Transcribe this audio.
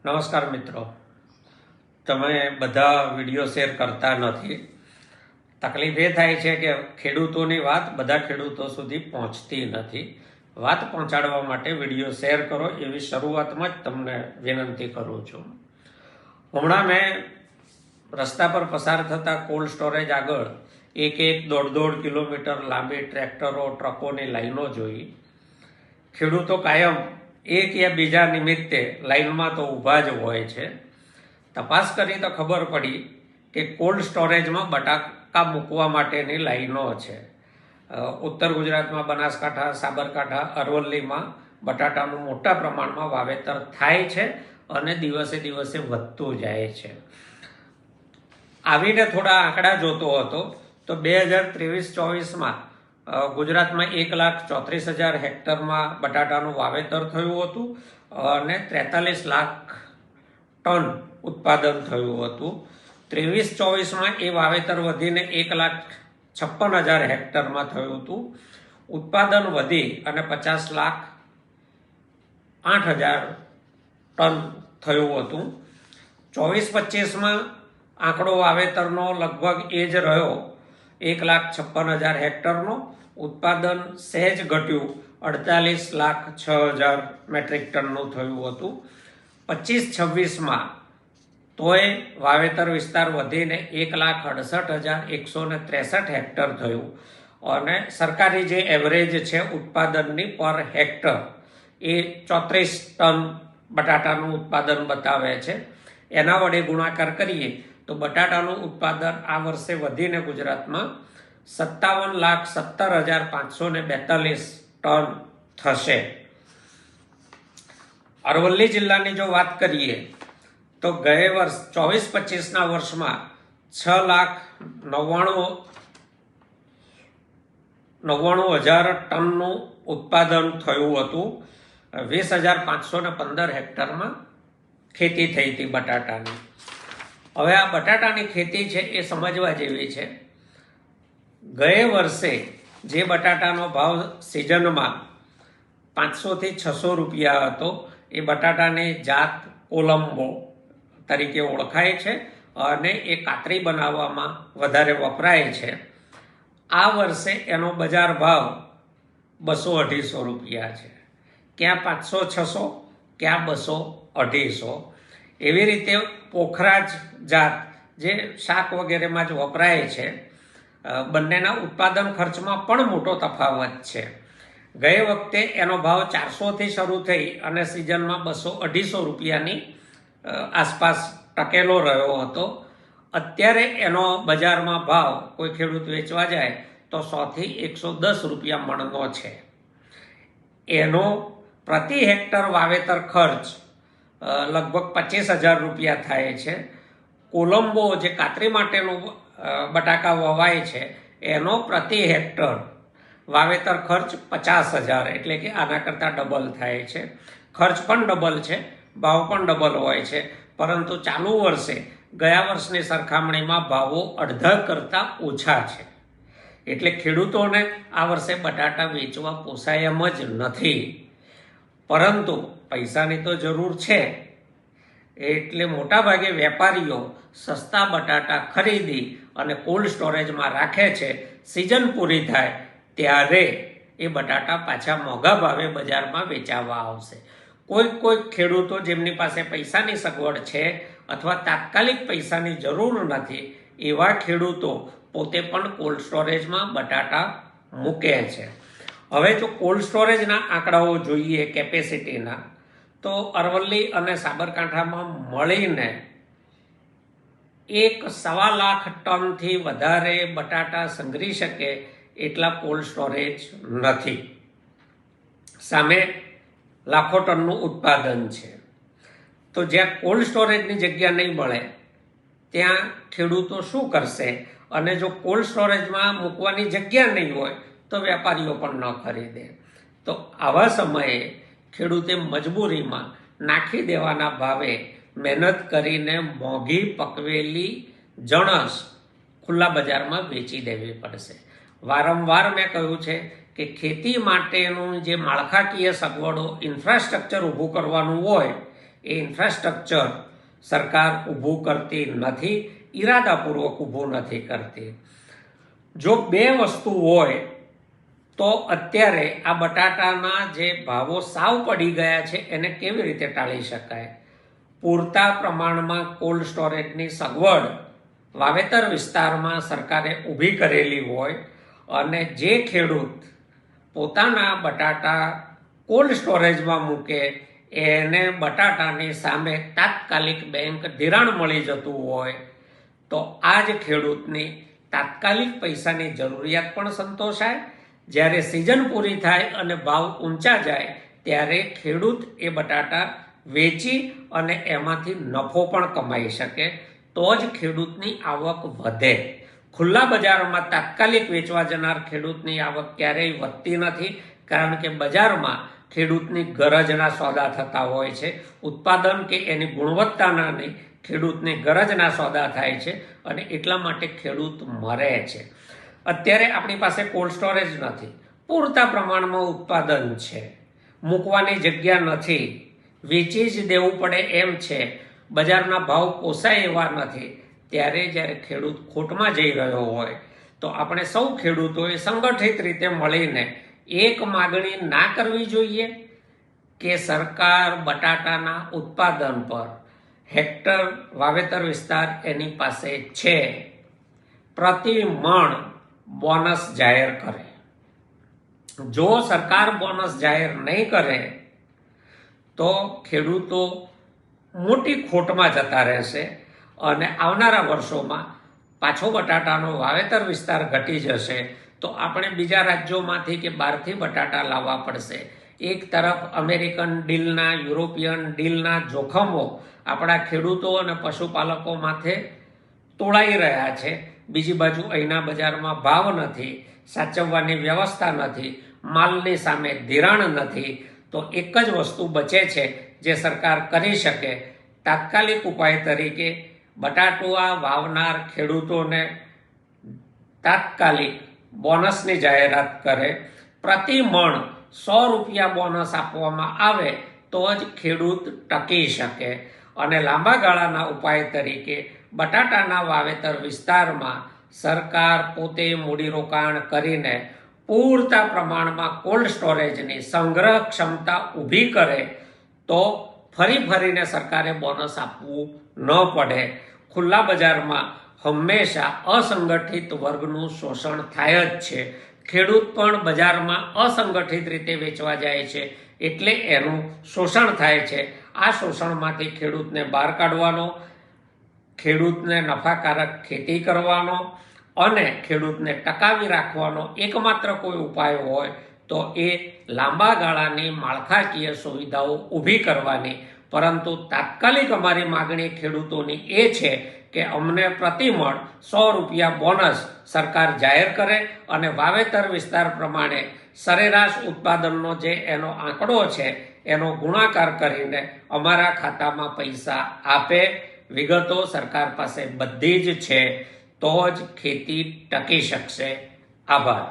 નમસ્કાર મિત્રો, તમે બધા વિડીયો શેર કરતા નથી. તકલીફ એ થાય છે કે ખેડૂતોની વાત બધા ખેડૂતો સુધી પહોંચતી નથી. વાત પહોંચાડવા માટે વિડીયો શેર કરો એવી શરૂઆતમાં જ તમને વિનંતી કરું છું. હમણાં મેં રસ્તા પર પસાર થતા કોલ્ડ સ્ટોરેજ આગળ એક દોઢ કિલોમીટર લાંબી ટ્રેક્ટરો ટ્રકોની લાઈનો જોઈ. ખેડૂતો કાયમ એક યા બીજા નિમિત્તે લાઈનમાં તો ઊભા જ હોય છે. તપાસ કરી તો ખબર પડી કે કોલ્ડ સ્ટોરેજમાં બટાકા મૂકવા માટેની લાઈનો છે. ઉત્તર ગુજરાતમાં બનાસકાંઠા, સાબરકાંઠા, અરવલ્લીમાં બટાટાનું મોટા પ્રમાણમાં વાવેતર થાય છે અને દિવસે દિવસે વધતું જાય છે. આવીને થોડા આંકડા જોતો હતો તો 2023-24માં ગુજરાતમાં 1,34,000 હેક્ટરમાં બટાટાનું વાવેતર થયું હતું અને 43 લાખ ટન ઉત્પાદન થયું હતું. 23-24માં એ વાવેતર વધીને 1,56,000 હેક્ટરમાં થયું હતું. ઉત્પાદન વધી અને 50,08,000 ટન થયું હતું. 24-25માં આંકડો વાવેતરનો લગભગ એ જ રહ્યો, 1,56,000 હેક્ટરનો. ઉત્પાદન સહેજ ઘટ્યું, 48,06,000 મેટ્રિક ટનનું થયું હતું. 25-26માં તોય વાવેતર વિસ્તાર વધીને 1,68,163 હેક્ટર થયું અને સરકારી જે એવરેજ છે ઉત્પાદનની પર હેક્ટર એ 34 ટન બટાટાનું ઉત્પાદન બતાવે છે. એના વડે ગુણાકાર કરીએ તો બટાટાનું ઉત્પાદન આ વર્ષે વધીને ગુજરાતમાં 57,17,542 ટન થશે. અરવલ્લી જિલ્લાની જો વાત કરીએ તો ગયા વર્ષ 24-25ના વર્ષમાં 6,99,000 ટનનું ઉત્પાદન થયું હતું. 20,515 હેક્ટરમાં ખેતી થઈ હતી બટાટાની. હવે આ બટાટાની ખેતી છે એ સમજવા જેવી છે. ગયા વર્ષે જે બટાટાનો ભાવ સિઝનમાં 500થી 600 રૂપિયા હતો એ બટાટાની જાત કોલંબો તરીકે ઓળખાય છે અને એ કાતરી બનાવવામાં વધારે વપરાય છે. આ વર્ષે એનો બજાર ભાવ 200-250 રૂપિયા છે. ક્યાં 500-600, ક્યાં 200-250. એવી રીતે પોખરાજ જાત જે શાક વગેરેમાં જ વપરાય છે, બંનેના ઉત્પાદન ખર્ચમાં પણ મોટો તફાવત છે. ગયે વખતે એનો ભાવ 400થી શરૂ થઈ અને સિઝનમાં 200-250 રૂપિયાની આસપાસ ટકેલો રહ્યો હતો. અત્યારે એનો બજારમાં ભાવ કોઈ ખેડૂત વેચવા જાય તો 100થી 110 રૂપિયા મણનો છે. એનો પ્રતિ હેક્ટર વાવેતર ખર્ચ લગભગ 25,000 રૂપિયા થાય છે. કોલંબો જે કાતરી માટેનું બટાકા વવાય છે એનો પ્રતિ હેક્ટર વાવેતર ખર્ચ 50,000, એટલે કે આના કરતાં ડબલ થાય છે. ખર્ચ પણ ડબલ છે, ભાવ પણ ડબલ હોય છે, પરંતુ ચાલુ વર્ષે ગયા વર્ષની સરખામણીમાં ભાવો અડધા કરતાં ઓછા છે. એટલે ખેડૂતોને આ વર્ષે બટાટા વેચવા પોસાય એમ જ નથી. પરંતુ પૈસાની તો જરૂર છે, એટલે મોટાભાગે વેપારીઓ સસ્તા બટાટા ખરીદી અને કોલ્ડ સ્ટોરેજમાં રાખે છે. સિઝન પૂરી થાય ત્યારે એ બટાટા પાછા મોંઘા ભાવે બજારમાં વેચાવા આવશે. કોઈ ખેડૂતો જેમની પાસે પૈસાની સગવડ છે અથવા તાત્કાલિક પૈસાની જરૂર નથી, એવા ખેડૂતો પોતે પણ કોલ્ડ સ્ટોરેજમાં બટાટા મૂકે છે. હવે જો કોલ્ડ સ્ટોરેજના આંકડાઓ જોઈએ કેપેસિટીના, તો અરવલ્લી અને સાબરકાંઠામાં મળીને 1.25 લાખ ટનથી વધારે બટાટા સંગ્રહી શકે એટલા કોલ્ડ સ્ટોરેજ નથી. સામે લાખો ટનનું ઉત્પાદન છે. તો જ્યાં કોલ્ડ સ્ટોરેજની જગ્યા નહીં મળે ત્યાં ખેડૂતો શું કરશે? અને જો કોલ્ડ સ્ટોરેજમાં મૂકવાની જગ્યા નહીં હોય તો વેપારીઓ પણ ન ખરીદે. તો આવા સમયે ખેડૂતે મજબૂરીમાં નાખી દેવાના ભાવે મહેનત કરીને મોંઘી પકવેલી જણસ ખુલ્લા બજારમાં વેચી દેવી પડશે. વારંવાર મેં કહ્યું છે કે ખેતી માટેનું જે માળખાકીય સગવડો, ઇન્ફ્રાસ્ટ્રક્ચર ઊભું કરવાનું હોય એ ઇન્ફ્રાસ્ટ્રક્ચર સરકાર ઊભું કરતી નથી, ઈરાદાપૂર્વક ઊભું નથી કરતી. જો બે વસ્તુ હોય તો અત્યારે આ બટાટાના જે ભાવો સાવ પડી ગયા છે એને કેવી રીતે ટાળી શકાય? પૂરતા પ્રમાણમાં કોલ્ડ સ્ટોરેજની સગવડ વાવેતર વિસ્તારમાં સરકારે ઊભી કરેલી હોય અને જે ખેડૂત પોતાના બટાટા કોલ્ડ સ્ટોરેજમાં મૂકે એને બટાટાની સામે તાત્કાલિક બેંક ધિરાણ મળી જતું હોય તો આ જ ખેડૂતની તાત્કાલિક પૈસાની જરૂરિયાત પણ સંતોષાય. જ્યારે સિઝન પૂરી થાય અને ભાવ ઊંચા જાય ત્યારે ખેડૂત એ બટાટા વેચી અને એમાંથી નફો પણ કમાઈ શકે, તો જ ખેડૂતની આવક વધે. ખુલ્લા બજારમાં તાત્કાલિક વેચવા જનાર ખેડૂતની આવક ક્યારેય વધતી નથી, કારણ કે બજારમાં ખેડૂતની ગરજના સોદા થતા હોય છે. ઉત્પાદન કે એની ગુણવત્તાના નહીં, ખેડૂતની ગરજના સોદા થાય છે અને એટલા માટે ખેડૂત મરે છે. અત્યારે આપણી પાસે કોલ્ડ સ્ટોરેજ નથી, પૂરતા પ્રમાણમાં ઉત્પાદન છે, મૂકવાની જગ્યા નથી, વેચી જ દેવું પડે એમ છે, બજારના ભાવ પોસાય એવા નથી. ત્યારે જ્યારે ખેડૂત ખોટમાં જઈ રહ્યો હોય તો આપણે સૌ ખેડૂતોએ સંગઠિત રીતે મળીને એક માગણી ના કરવી જોઈએ કે સરકાર બટાટાના ઉત્પાદન પર હેક્ટર વાવેતર વિસ્તાર એની પાસે છે, પ્રતિ મણ બોનસ જાહેર કરે. જો સરકાર બોનસ જાહેર નહીં કરે તો ખેડૂતો મોટી ખોટમાં જતા રહેશે અને આવનારા વર્ષોમાં પાછો બટાટાનો વાવેતર વિસ્તાર ઘટી જશે તો આપણે બીજા રાજ્યોમાંથી કે બહારથી બટાટા લાવવા પડશે. એક તરફ અમેરિકન ડીલના, યુરોપિયન ડીલના જોખમો આપણા ખેડૂતો અને પશુપાલકો માથે તોળાઈ રહ્યા છે, બીજી બાજુ અહીંના બજારમાં ભાવ નથી, સાચવવાની વ્યવસ્થા નથી, માલની સામે ધિરાણ નથી. તો એક જ વસ્તુ બચે છે જે સરકાર કરી શકે, તાત્કાલિક ઉપાય તરીકે બટાટુઆ વાવનાર ખેડૂતોને તાત્કાલિક બોનસની જાહેરાત કરે, પ્રતિ મણ 100 રૂપિયા બોનસ આપવામાં આવે તો જ ખેડૂત ટકી શકે. અને લાંબા ગાળાના ઉપાય તરીકે બટાટાના વાવેતર વિસ્તારમાં સરકાર પોતે મૂડીરોકાણ કરીને પૂરતા પ્રમાણમાં કોલ્ડ સ્ટોરેજની સંગ્રહ ક્ષમતા ઊભી કરે તો ફરીને સરકારે બોનસ આપવું ન પડે. ખુલ્લા બજારમાં હંમેશા અસંગઠિત વર્ગનું શોષણ થાય જ છે. ખેડૂત પણ બજારમાં અસંગઠિત રીતે વેચવા જાય છે એટલે એનું શોષણ થાય છે. આ શોષણમાંથી ખેડૂતને બહાર કાઢવાનો, ખેડૂતને નફાકારક ખેતી કરવાનો અને ખેડૂતને ટકાવી રાખવાનો એકમાત્ર કોઈ ઉપાય હોય તો એ લાંબા ગાળાની માળખાકીય સુવિધાઓ ઊભી કરવાની. પરંતુ તાત્કાલિક અમારી માગણી ખેડૂતોની એ છે કે અમને પ્રતિમણ 100 રૂપિયા બોનસ સરકાર જાહેર કરે અને વાવેતર વિસ્તાર પ્રમાણે સરેરાશ ઉત્પાદનનો જે એનો આંકડો છે એનો ગુણાકાર કરીને અમારા ખાતામાં પૈસા આપે. વિગતો સરકાર પાસે બધી જ છે, તો જ ખેતી ટકી શકશે. આભાર.